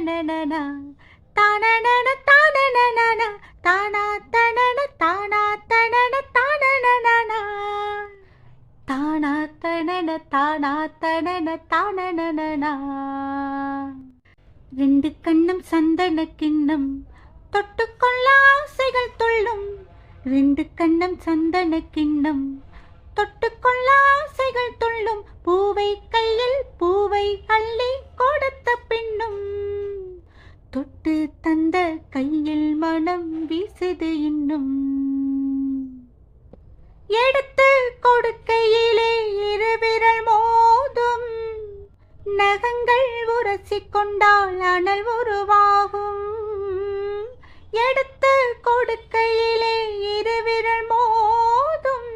தானனனனா தானனன தானனனனா தானா தனன தானா தனன தானனனனா தானா தனன தானா தனன தானனனனா ரெண்டு கண்ணும் சந்தன கிண்ணம் தொட்டுக்கொள்ள ஆசைகள் துள்ளும் ரெண்டு கண்ணும் சந்தன கிண்ணம் தொட்டுக்கொள்ள ஆசைகள் துள்ளும் பூவை கையில் பூவை அள்ளி கொடுத்த பின்னும் தொட்டு தந்த கையில் மனம் வீசுது இன்னும் எடுத்து கொடுக்கையிலே இருவிரல் மோதும் நகங்கள் உரசிக்கொண்டால் அனல் உருவாகும் எடுத்து கொடுக்கையிலே இருவிரல் மோதும்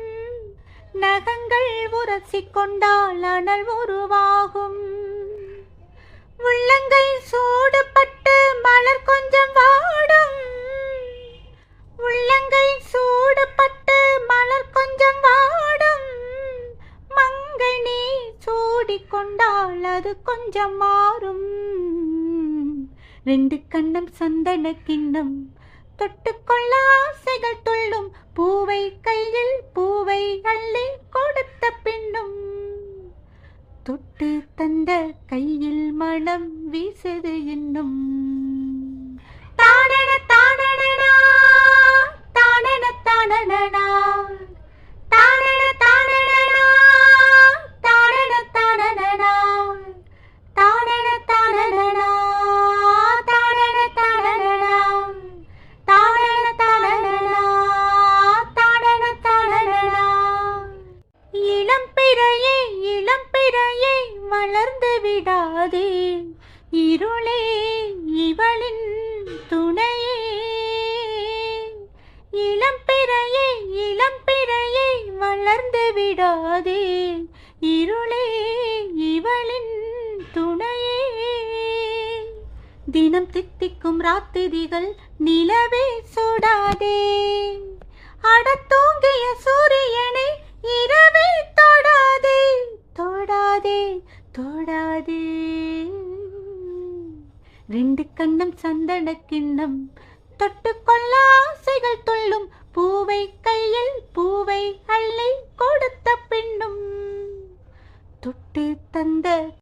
நகங்கள் உரசிக்கொண்டால் அனல் உருவாகும் உள்ளங்கை சூடுபட்டு மலர் கொஞ்சம் வாடும் உள்ளங்கை சூடுபட்டு மலர் கொஞ்சம் வாடும் மங்கை நீ சூடிக்கொண்டால் அது கொஞ்சம் மாறும் ரெண்டு கண்ணம் சந்தன கிண்ணம் தொட்டுக்கொள்ள ஆசைகள் துள்ளும் பூவை கையில் பூவை அள்ளி கொடுத்த பின்னும் தொட்டு தந்த கையில் மனம் வீசுது இன்னும் தானன தானனனா தானன தானனனா தானன தானனனா தானன தானனனா தானன தானனனா தானன தானனனா தானன தானனனா தானன தானனனா இளம் பிறையே வளர்ந்து விடாதே இருளே இவளின் துணையே இளம் பிறையே வளர்ந்து விடாதே இருளே இவளின் துணையே தினம் தித்திக்கும் ராத்திரிகள் நிலவே சுடாதே அடத்தூங்கிய சூரியனை இரவே தொடாதே தொடாதே தொடாதே ரெண்டு கண்ணம் சந்தன கிண்ணம் தொட்டுக்கொள்ள ஆசைகள் துள்ளும் பூவை கையில் பூவை அள்ளி கொடுத்த பின்னும் தொட்டு தந்த